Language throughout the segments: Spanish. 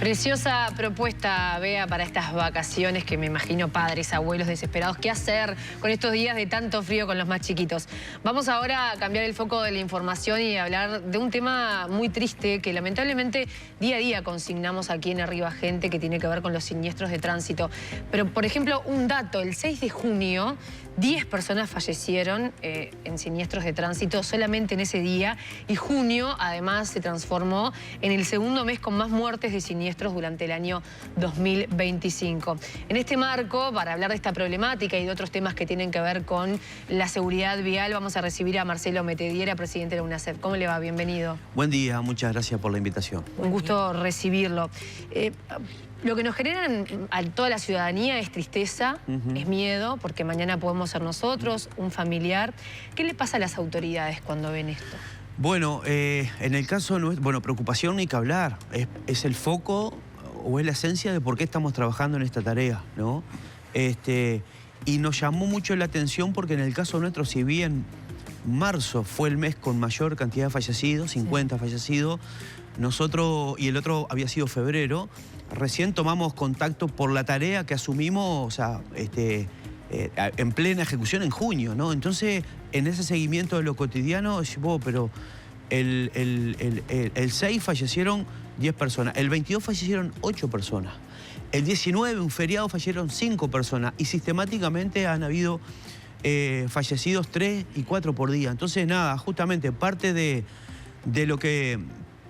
Preciosa propuesta, Bea, para estas vacaciones que me imagino padres, abuelos desesperados. ¿Qué hacer con estos días de tanto frío con los más chiquitos? Vamos ahora a cambiar el foco de la información y hablar de un tema muy triste que lamentablemente día a día consignamos aquí en Arriba Gente, que tiene que ver con los siniestros de tránsito. Pero, por ejemplo, un dato, el 6 de junio, 10 personas fallecieron en siniestros de tránsito solamente en ese día, y junio además se transformó en el segundo mes con más muertes de siniestros durante el año 2025. En este marco, para hablar de esta problemática y de otros temas que tienen que ver con la seguridad vial, vamos a recibir a Marcelo Metediera, presidente de la UNACEF. ¿Cómo le va? Bienvenido. Buen día, muchas gracias por la invitación. Un gusto recibirlo. Lo que nos genera a toda la ciudadanía es tristeza, es miedo, porque mañana podemos ser nosotros, un familiar. ¿Qué le pasa a las autoridades cuando ven esto? Bueno, en el caso nuestro, bueno, preocupación ni que hablar. Es el foco o es la esencia de por qué estamos trabajando en esta tarea, ¿no? Y nos llamó mucho la atención porque en el caso nuestro, si bien marzo fue el mes con mayor cantidad de fallecidos, 50 fallecidos, nosotros, y el otro había sido febrero, recién tomamos contacto por la tarea que asumimos, o sea, en plena ejecución en junio, ¿no? Entonces, en ese seguimiento de lo cotidiano, decimos, pero el 6 fallecieron 10 personas, el 22 fallecieron 8 personas, el 19, un feriado, fallecieron 5 personas, y sistemáticamente han habido fallecidos 3 y 4 por día. Entonces, nada, justamente parte de lo que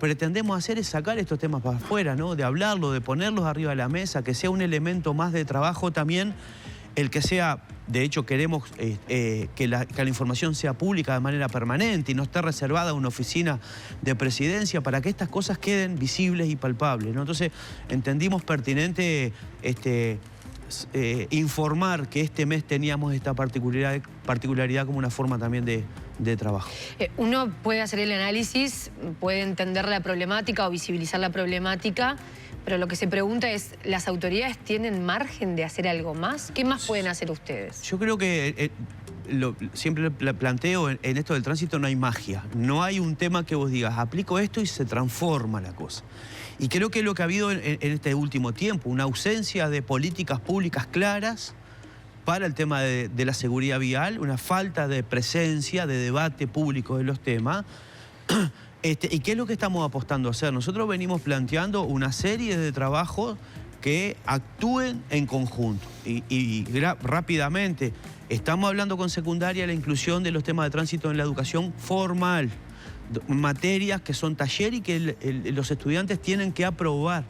pretendemos hacer es sacar estos temas para afuera, ¿no? De hablarlo, de ponerlos arriba de la mesa, que sea un elemento más de trabajo también, el que sea, de hecho queremos que la información sea pública de manera permanente y no esté reservada a una oficina de presidencia, para que estas cosas queden visibles y palpables, ¿no? Entonces entendimos pertinente informar que este mes teníamos esta particularidad como una forma también de trabajo. Uno puede hacer el análisis, puede entender la problemática o visibilizar la problemática, pero lo que se pregunta es, ¿las autoridades tienen margen de hacer algo más? ¿Qué más pueden hacer ustedes? Yo creo que siempre planteo, en esto del tránsito no hay magia. No hay un tema que vos digas, aplico esto y se transforma la cosa. Y creo que lo que ha habido en este último tiempo, una ausencia de políticas públicas claras para el tema de la seguridad vial, una falta de presencia, de debate público de los temas. ¿Y qué es lo que estamos apostando a hacer? Nosotros venimos planteando una serie de trabajos que actúen en conjunto. Y rápidamente, estamos hablando con secundaria la inclusión de los temas de tránsito en la educación formal. Materias que son taller y que los estudiantes tienen que aprobar,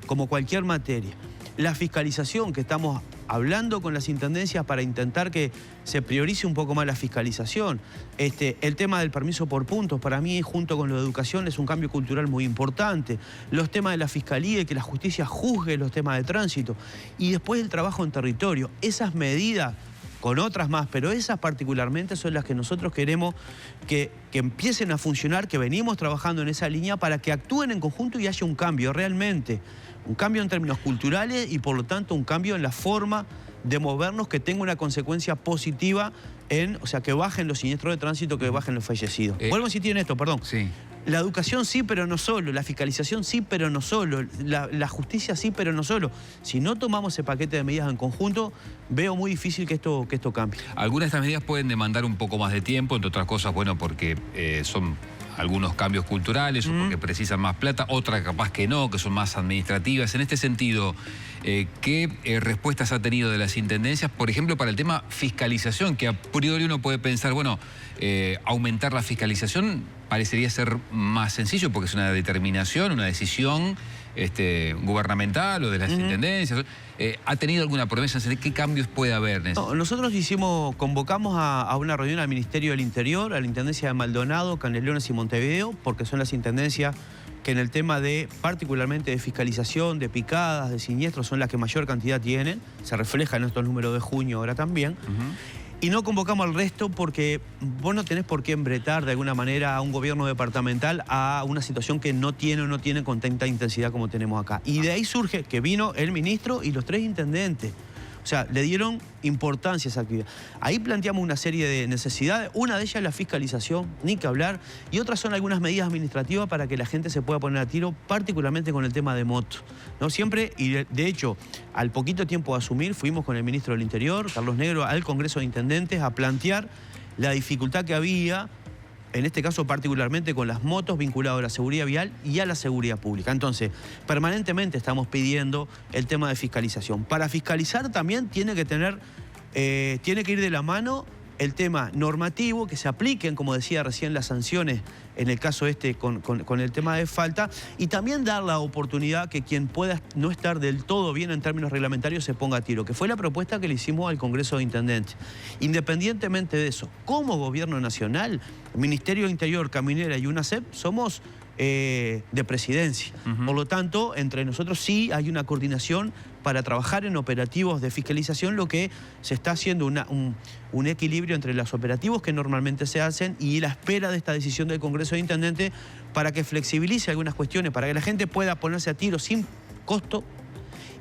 como cualquier materia. La fiscalización, que estamos hablando con las intendencias para intentar que se priorice un poco más la fiscalización. El tema del permiso por puntos, para mí, junto con lo de educación, es un cambio cultural muy importante. Los temas de la fiscalía y que la justicia juzgue los temas de tránsito. Y después el trabajo en territorio. Esas medidas, con otras más, pero esas particularmente son las que nosotros queremos que empiecen a funcionar, que venimos trabajando en esa línea para que actúen en conjunto y haya un cambio realmente. Un cambio en términos culturales y, por lo tanto, un cambio en la forma de movernos que tenga una consecuencia positiva o sea, que bajen los siniestros de tránsito, que bajen los fallecidos. Vuelvo a insistir en esto, perdón. Sí. La educación sí, pero no solo. La fiscalización sí, pero no solo. La justicia sí, pero no solo. Si no tomamos ese paquete de medidas en conjunto, veo muy difícil que esto cambie. Algunas de estas medidas pueden demandar un poco más de tiempo, entre otras cosas, bueno, porque son algunos cambios culturales o porque precisan más plata, otras capaz que no, que son más administrativas. En este sentido, ¿qué respuestas ha tenido de las intendencias, por ejemplo, para el tema fiscalización? Que a priori uno puede pensar, bueno, aumentar la fiscalización parecería ser más sencillo porque es una determinación, una decisión gubernamental o de las intendencias. ¿Ha tenido alguna promesa? ¿Qué cambios puede haber en eso? No, nosotros convocamos a una reunión al Ministerio del Interior, a la Intendencia de Maldonado, Canelones y Montevideo, porque son las intendencias que en el tema particularmente de fiscalización, de picadas, de siniestros, son las que mayor cantidad tienen. Se refleja en estos números de junio ahora también. Y no convocamos al resto porque vos no tenés por qué embretar de alguna manera a un gobierno departamental a una situación que no tiene con tanta intensidad como tenemos acá. Y de ahí surge que vino el ministro y los 3 intendentes. O sea, le dieron importancia a esa actividad. Ahí planteamos una serie de necesidades. Una de ellas es la fiscalización, ni que hablar. Y otras son algunas medidas administrativas para que la gente se pueda poner a tiro, particularmente con el tema de motos, ¿no? Siempre, y de hecho, al poquito tiempo de asumir, fuimos con el ministro del Interior, Carlos Negro, al Congreso de Intendentes a plantear la dificultad que había, en este caso particularmente con las motos, vinculado a la seguridad vial y a la seguridad pública. Entonces, permanentemente estamos pidiendo el tema de fiscalización. Para fiscalizar también tiene que ir de la mano el tema normativo, que se apliquen, como decía recién, las sanciones en el caso con el tema de falta, y también dar la oportunidad que quien pueda no estar del todo bien en términos reglamentarios se ponga a tiro, que fue la propuesta que le hicimos al Congreso de Intendentes. Independientemente de eso, como Gobierno Nacional, Ministerio de Interior, Caminera y UNACEP somos de presidencia. Por lo tanto, entre nosotros sí hay una coordinación para trabajar en operativos de fiscalización, lo que se está haciendo un equilibrio entre los operativos que normalmente se hacen y la espera de esta decisión del Congreso de Intendentes para que flexibilice algunas cuestiones, para que la gente pueda ponerse a tiro sin costo.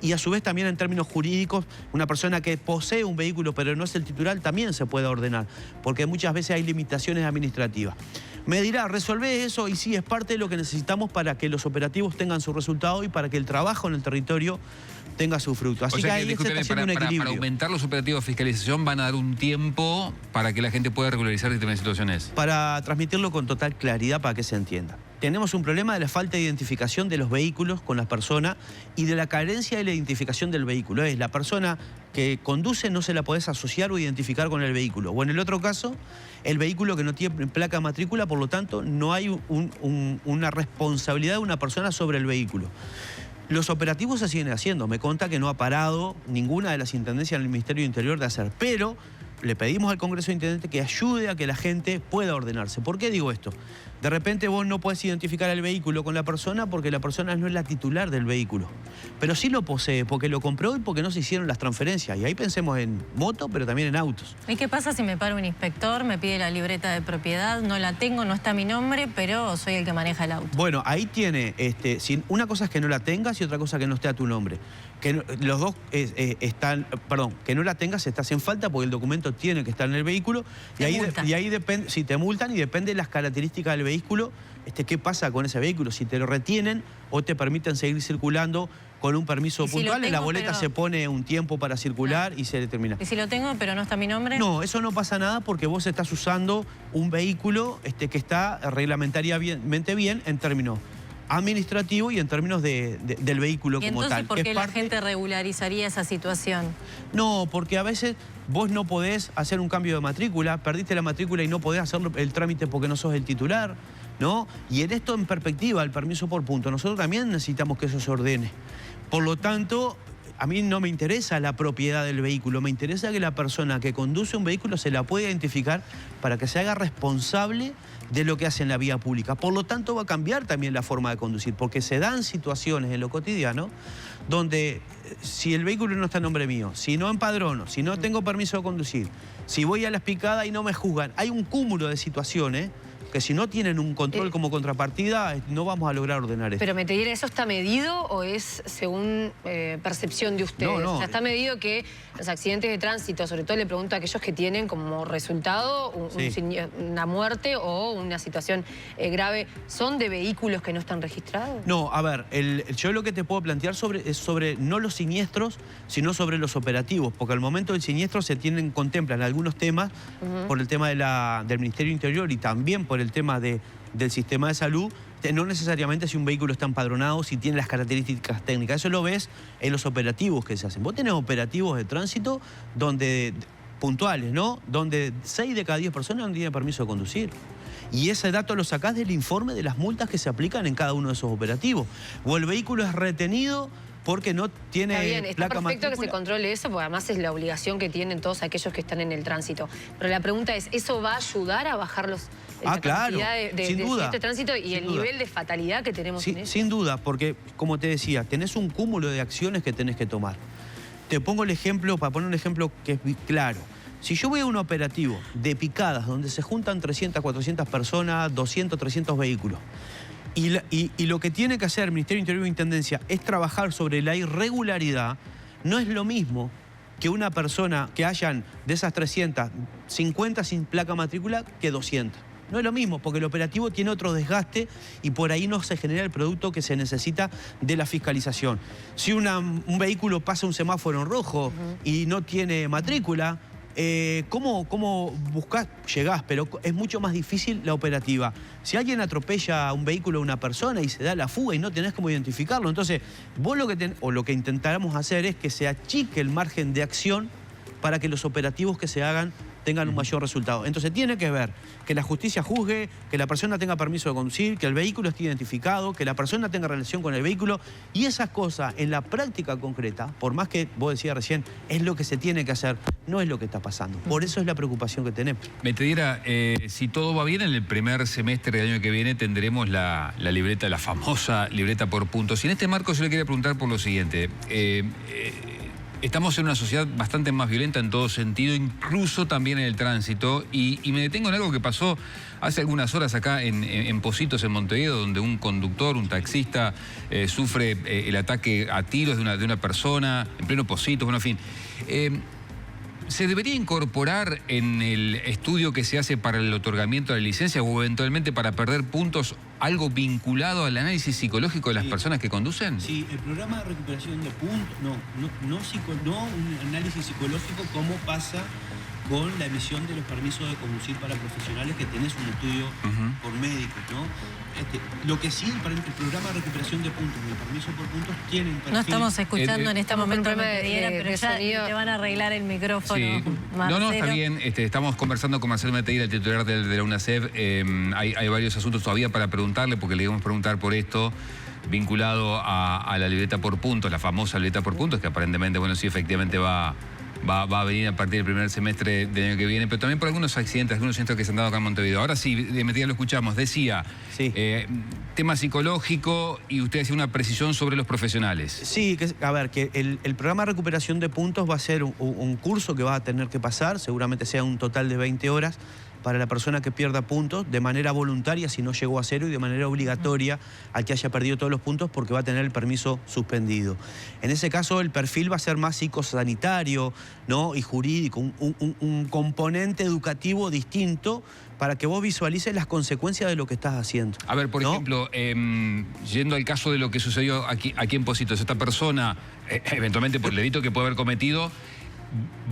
Y a su vez también en términos jurídicos, una persona que posee un vehículo pero no es el titular también se puede ordenar, porque muchas veces hay limitaciones administrativas. Me dirá, resolvé eso, y sí, es parte de lo que necesitamos para que los operativos tengan su resultado y para que el trabajo en el territorio tenga su fruto. Así que ahí se está haciendo un equilibrio. Para aumentar los operativos de fiscalización van a dar un tiempo para que la gente pueda regularizar determinadas situaciones. Para transmitirlo con total claridad para que se entienda. Tenemos un problema de la falta de identificación de los vehículos con las personas y de la carencia de la identificación del vehículo. Es la persona que conduce no se la podés asociar o identificar con el vehículo. O en el otro caso, el vehículo que no tiene placa matrícula, por lo tanto, no hay una responsabilidad de una persona sobre el vehículo. Los operativos se siguen haciendo. Me consta que no ha parado ninguna de las intendencias del Ministerio de Interior de hacer, pero le pedimos al Congreso de Intendentes que ayude a que la gente pueda ordenarse. ¿Por qué digo esto? De repente vos no podés identificar el vehículo con la persona porque la persona no es la titular del vehículo. Pero sí lo posee porque lo compró y porque no se hicieron las transferencias. Y ahí pensemos en moto, pero también en autos. ¿Y qué pasa si me para un inspector, me pide la libreta de propiedad, no la tengo, no está mi nombre, pero soy el que maneja el auto? Bueno, ahí tiene, una cosa es que no la tengas y otra cosa que no esté a tu nombre. Que los dos están, perdón, que no la tengas estás en falta porque el documento tiene que estar en el vehículo. Y ahí depende, si te multan y depende de las características del vehículo, qué pasa con ese vehículo, si te lo retienen o te permiten seguir circulando con un permiso puntual, en la boleta se pone un tiempo para circular y se determina. ¿Y si lo tengo pero no está mi nombre? No, eso no pasa nada porque vos estás usando un vehículo que está reglamentariamente bien en términos administrativo y en términos del vehículo como tal. ¿Y entonces por qué la gente regularizaría esa situación? No, porque a veces vos no podés hacer un cambio de matrícula, perdiste la matrícula y no podés hacer el trámite porque no sos el titular, ¿no? Y en esto, en perspectiva, el permiso por punto, nosotros también necesitamos que eso se ordene. Por lo tanto, a mí no me interesa la propiedad del vehículo, me interesa que la persona que conduce un vehículo se la pueda identificar para que se haga responsable de lo que hace en la vía pública. Por lo tanto, va a cambiar también la forma de conducir, porque se dan situaciones en lo cotidiano donde si el vehículo no está en nombre mío, si no empadrono, si no tengo permiso de conducir, si voy a las picadas y no me juzgan, hay un cúmulo de situaciones que si no tienen un control como contrapartida, no vamos a lograr ordenar esto. Pero me te diré, ¿eso está medido o es según percepción de ustedes? No. O sea, ¿está medido que los accidentes de tránsito, sobre todo le pregunto a aquellos que tienen como resultado una muerte o una situación grave, son de vehículos que no están registrados? No, a ver, yo lo que te puedo plantear es sobre no los siniestros, sino sobre los operativos, porque al momento del siniestro contemplan algunos temas por el tema del Ministerio de Interior y también por el tema del sistema de salud, no necesariamente si un vehículo está empadronado, si tiene las características técnicas. Eso lo ves en los operativos que se hacen. Vos tenés operativos de tránsito puntuales, ¿no? Donde 6 de cada 10 personas no tienen permiso de conducir. Y ese dato lo sacás del informe de las multas que se aplican en cada uno de esos operativos. O el vehículo es retenido porque no tiene placa matrícula. Está perfecto que se controle eso, porque además es la obligación que tienen todos aquellos que están en el tránsito. Pero la pregunta es, ¿eso va a ayudar a bajar la cantidad de tránsito y el nivel de fatalidad que tenemos en eso? Sin duda, porque, como te decía, tenés un cúmulo de acciones que tenés que tomar. Te pongo el ejemplo, para poner un ejemplo que es claro. Si yo voy a un operativo de picadas donde se juntan 300, 400 personas, 200, 300 vehículos, y lo que tiene que hacer el Ministerio de Interior e Intendencia es trabajar sobre la irregularidad, no es lo mismo que una persona, que hayan de esas 300, 50 sin placa matrícula que 200. No es lo mismo, porque el operativo tiene otro desgaste y por ahí no se genera el producto que se necesita de la fiscalización. Si un vehículo pasa un semáforo en rojo y no tiene matrícula, ¿cómo buscás? Llegás, pero es mucho más difícil la operativa. Si alguien atropella a un vehículo a una persona y se da la fuga y no tenés cómo identificarlo, entonces vos lo que intentáramos hacer es que se achique el margen de acción para que los operativos que se hagan tengan un mayor resultado. Entonces tiene que ver que la justicia juzgue, que la persona tenga permiso de conducir, que el vehículo esté identificado, que la persona tenga relación con el vehículo, y esas cosas en la práctica concreta, por más que vos decías recién, es lo que se tiene que hacer, no es lo que está pasando. Por eso es la preocupación que tenemos. Metediera, si todo va bien, en el primer semestre del año que viene tendremos la libreta, la famosa libreta por puntos. Y en este marco yo le quería preguntar por lo siguiente. Estamos en una sociedad bastante más violenta en todo sentido, incluso también en el tránsito. Y me detengo en algo que pasó hace algunas horas acá en Pocitos, en Montevideo, donde un conductor, un taxista, sufre el ataque a tiros de una persona en pleno Pocitos, bueno, en fin. ¿Se debería incorporar en el estudio que se hace para el otorgamiento de la licencia o eventualmente para perder puntos algo vinculado al análisis psicológico de las personas que conducen? Sí, el programa de recuperación de puntos, no un análisis psicológico como pasa con la emisión de los permisos de conducir para profesionales, que tenés un estudio por médicos, ¿no? Lo que sí, el programa de recuperación de puntos y el permiso por puntos tienen perfil. No estamos escuchando en este momento un problema pero de ya sonido. te van a arreglar el micrófono. Sí. No, está bien. Estamos conversando con Marcelo Metediera, el titular de la UNACEF. Hay varios asuntos todavía para preguntarle, porque le íbamos a preguntar por esto, vinculado a la libreta por puntos, la famosa libreta por puntos, que aparentemente, bueno, sí, efectivamente va a venir a partir del primer semestre del año que viene, pero también por algunos accidentes que se han dado acá en Montevideo. Ahora sí, Metediera, lo escuchamos. Decía, sí. Tema psicológico, y usted hacía una precisión sobre los profesionales. Sí, a ver, que el programa de recuperación de puntos va a ser un curso que va a tener que pasar, seguramente sea un total de 20 horas, para la persona que pierda puntos, de manera voluntaria si no llegó a cero, y de manera obligatoria al que haya perdido todos los puntos, porque va a tener el permiso suspendido. En ese caso el perfil va a ser más psicosanitario, ¿no? Y jurídico, un componente educativo distinto para que vos visualices las consecuencias de lo que estás haciendo. A ver, por ejemplo, yendo al caso de lo que sucedió aquí en Pocitos, esta persona, eventualmente por el delito que puede haber cometido,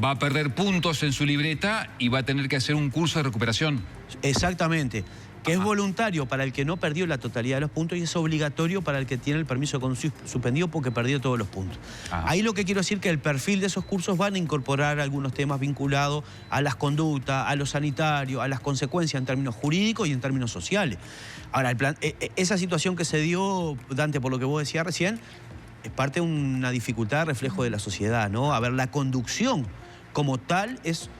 va a perder puntos en su libreta y va a tener que hacer un curso de recuperación. Exactamente. Que es voluntario para el que no perdió la totalidad de los puntos y es obligatorio para el que tiene el permiso de conducir suspendido porque perdió todos los puntos. Ahí lo que quiero decir es que el perfil de esos cursos van a incorporar algunos temas vinculados a las conductas, a lo sanitario, a las consecuencias en términos jurídicos y en términos sociales. Ahora, esa situación que se dio, Dante, por lo que vos decías recién, es parte de una dificultad, reflejo de la sociedad, ¿no? A ver, la conducción como tal es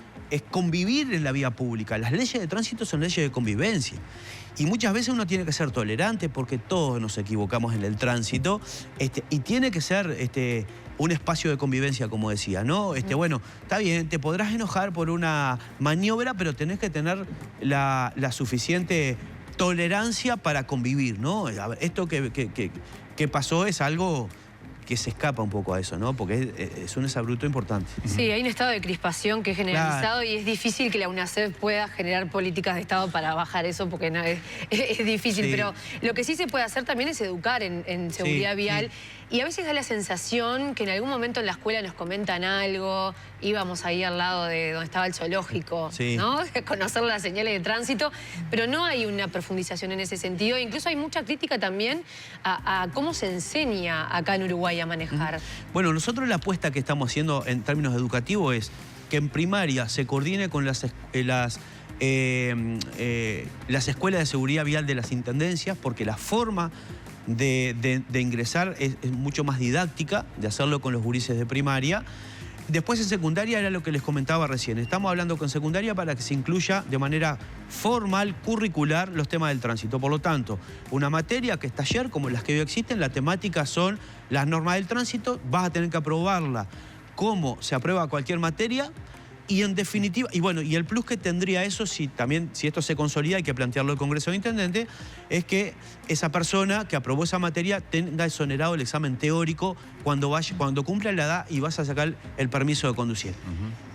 convivir en la vía pública. Las leyes de tránsito son leyes de convivencia. Y muchas veces uno tiene que ser tolerante porque todos nos equivocamos en el tránsito, y tiene que ser un espacio de convivencia, como decía, ¿no? Bueno, está bien, te podrás enojar por una maniobra, pero tenés que tener la suficiente tolerancia para convivir, ¿no? A ver, esto que pasó es algo que se escapa un poco a eso, ¿no? Porque es un exabrupto importante. Sí, hay un estado de crispación que es generalizado, y es difícil que la UNACEF pueda generar políticas de Estado para bajar eso, porque no, es difícil. Sí. Pero lo que sí se puede hacer también es educar en seguridad vial. Y a veces da la sensación que en algún momento en la escuela nos comentan algo, íbamos ahí al lado de donde estaba el zoológico, ¿no? Conocer las señales de tránsito, pero no hay una profundización en ese sentido. Incluso hay mucha crítica también a cómo se enseña acá en Uruguay a manejar. Bueno, nosotros la apuesta que estamos haciendo en términos educativos es que en primaria se coordine con las escuelas de seguridad vial de las intendencias, porque la forma de ingresar es mucho más didáctica, de hacerlo con los gurises de primaria. Después en secundaria era lo que les comentaba recién. Estamos hablando con secundaria para que se incluya de manera formal, curricular, los temas del tránsito. Por lo tanto, una materia que es taller, como las que hoy existen, la temática son las normas del tránsito, vas a tener que aprobarla como se aprueba cualquier materia, Y en definitiva, y bueno, y el plus que tendría eso, si esto se consolida, hay que plantearlo al Congreso de Intendentes, es que esa persona que aprobó esa materia tenga exonerado el examen teórico cuando cumpla la edad y vas a sacar el permiso de conducir.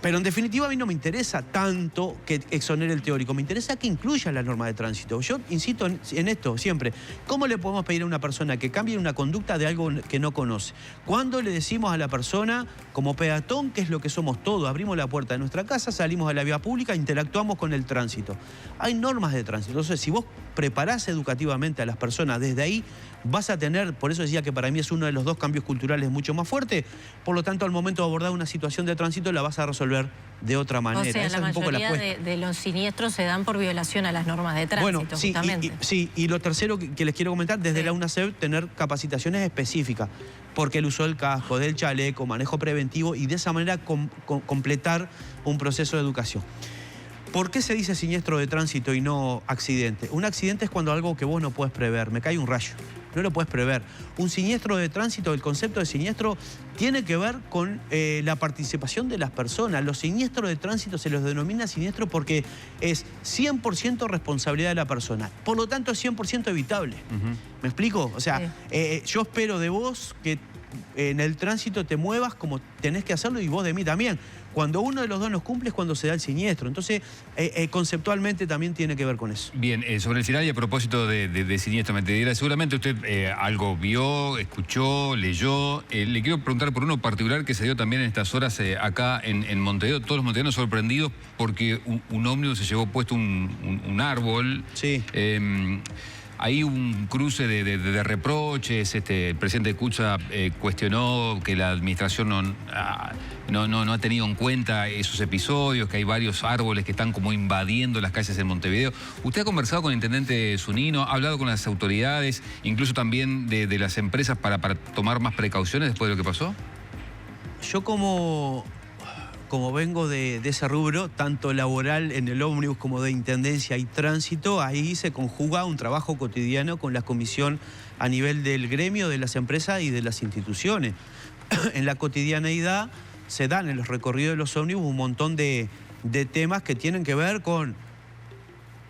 Pero en definitiva a mí no me interesa tanto que exonere el teórico, me interesa que incluya la norma de tránsito. Yo insisto en esto siempre. ¿Cómo le podemos pedir a una persona que cambie una conducta de algo que no conoce? ¿Cuándo le decimos a la persona, como peatón, que es lo que somos todos? Abrimos la puerta de nuestra casa, salimos a la vía pública, interactuamos con el tránsito. Hay normas de tránsito. Entonces, si vos preparás educativamente a las personas desde ahí, vas a tener, por eso decía que para mí es uno de los dos cambios culturales mucho más fuertes, por lo tanto al momento de abordar una situación de tránsito la vas a resolver de otra manera. O sea, esa la es un poco la mayoría apuesta. de los siniestros se dan por violación a las normas de tránsito, Bueno, sí, justamente. y lo tercero que les quiero comentar, desde la UNACEF tener capacitaciones específicas, porque el uso del casco, del chaleco, manejo preventivo y de esa manera completar un proceso de educación. ¿Por qué se dice siniestro de tránsito y no accidente? Un accidente es cuando algo que vos no puedes prever, me cae un rayo, no lo puedes prever. Un siniestro de tránsito, el concepto de siniestro tiene que ver con la participación de las personas. Los siniestros de tránsito se los denomina siniestro porque es 100% responsabilidad de la persona. Por lo tanto, es 100% evitable. ¿Me explico? O sea, yo espero de vos que en el tránsito te muevas como tenés que hacerlo y vos de mí también. Cuando uno de los dos nos cumple es cuando se da el siniestro. Entonces, conceptualmente también tiene que ver con eso. Bien, sobre el final y a propósito de siniestro, me dirá, seguramente usted algo vio, escuchó, leyó. Le quiero preguntar por uno particular que se dio también en estas horas acá en Montevideo. Todos los montevideanos sorprendidos porque un ómnibus se llevó puesto un árbol. Sí. Hay un cruce de reproches. El presidente Cucha cuestionó que la administración no ha tenido en cuenta esos episodios, que hay varios árboles que están como invadiendo las calles en Montevideo. ¿Usted ha conversado con el intendente Zunino, ha hablado con las autoridades, incluso también de las empresas para tomar más precauciones después de lo que pasó? Yo como vengo de ese rubro, tanto laboral en el ómnibus como de intendencia y tránsito, ahí se conjuga un trabajo cotidiano con la comisión a nivel del gremio, de las empresas y de las instituciones. En la cotidianeidad se dan en los recorridos de los ómnibus un montón de temas que tienen que ver con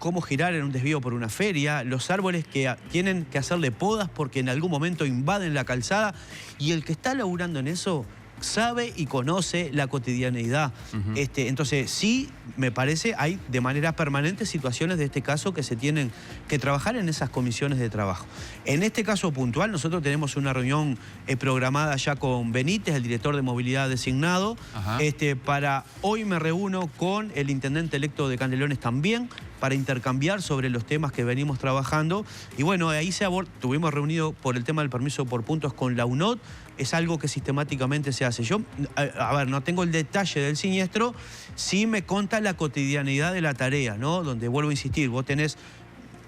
cómo girar en un desvío por una feria, los árboles que tienen que hacerle podas porque en algún momento invaden la calzada, y el que está laburando en eso sabe y conoce la cotidianeidad. Entonces, sí, me parece, hay de manera permanente situaciones de este caso que se tienen que trabajar en esas comisiones de trabajo. En este caso puntual, nosotros tenemos una reunión programada ya con Benítez, el director de movilidad designado. Para hoy me reúno con el intendente electo de Canelones también, para intercambiar sobre los temas que venimos trabajando. Y bueno, ahí estuvimos reunidos por el tema del permiso por puntos con la UNOT. Es algo que sistemáticamente se hace. Yo, a ver, no tengo el detalle del siniestro, sí me conta la cotidianidad de la tarea, ¿no? Donde, vuelvo a insistir, vos tenés...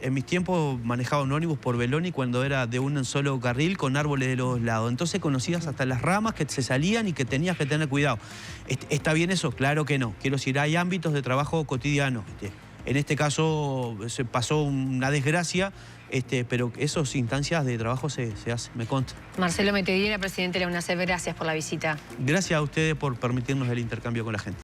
En mis tiempos manejaba un ómnibus por Beloni cuando era de un solo carril con árboles de los lados. Entonces conocías hasta las ramas que se salían y que tenías que tener cuidado. ¿Está bien eso? Claro que no. Quiero decir, hay ámbitos de trabajo cotidiano. En este caso se pasó una desgracia, pero esas instancias de trabajo se hacen, me consta. Marcelo Metediera, presidente de la UNACEF, gracias por la visita. Gracias a ustedes por permitirnos el intercambio con la gente.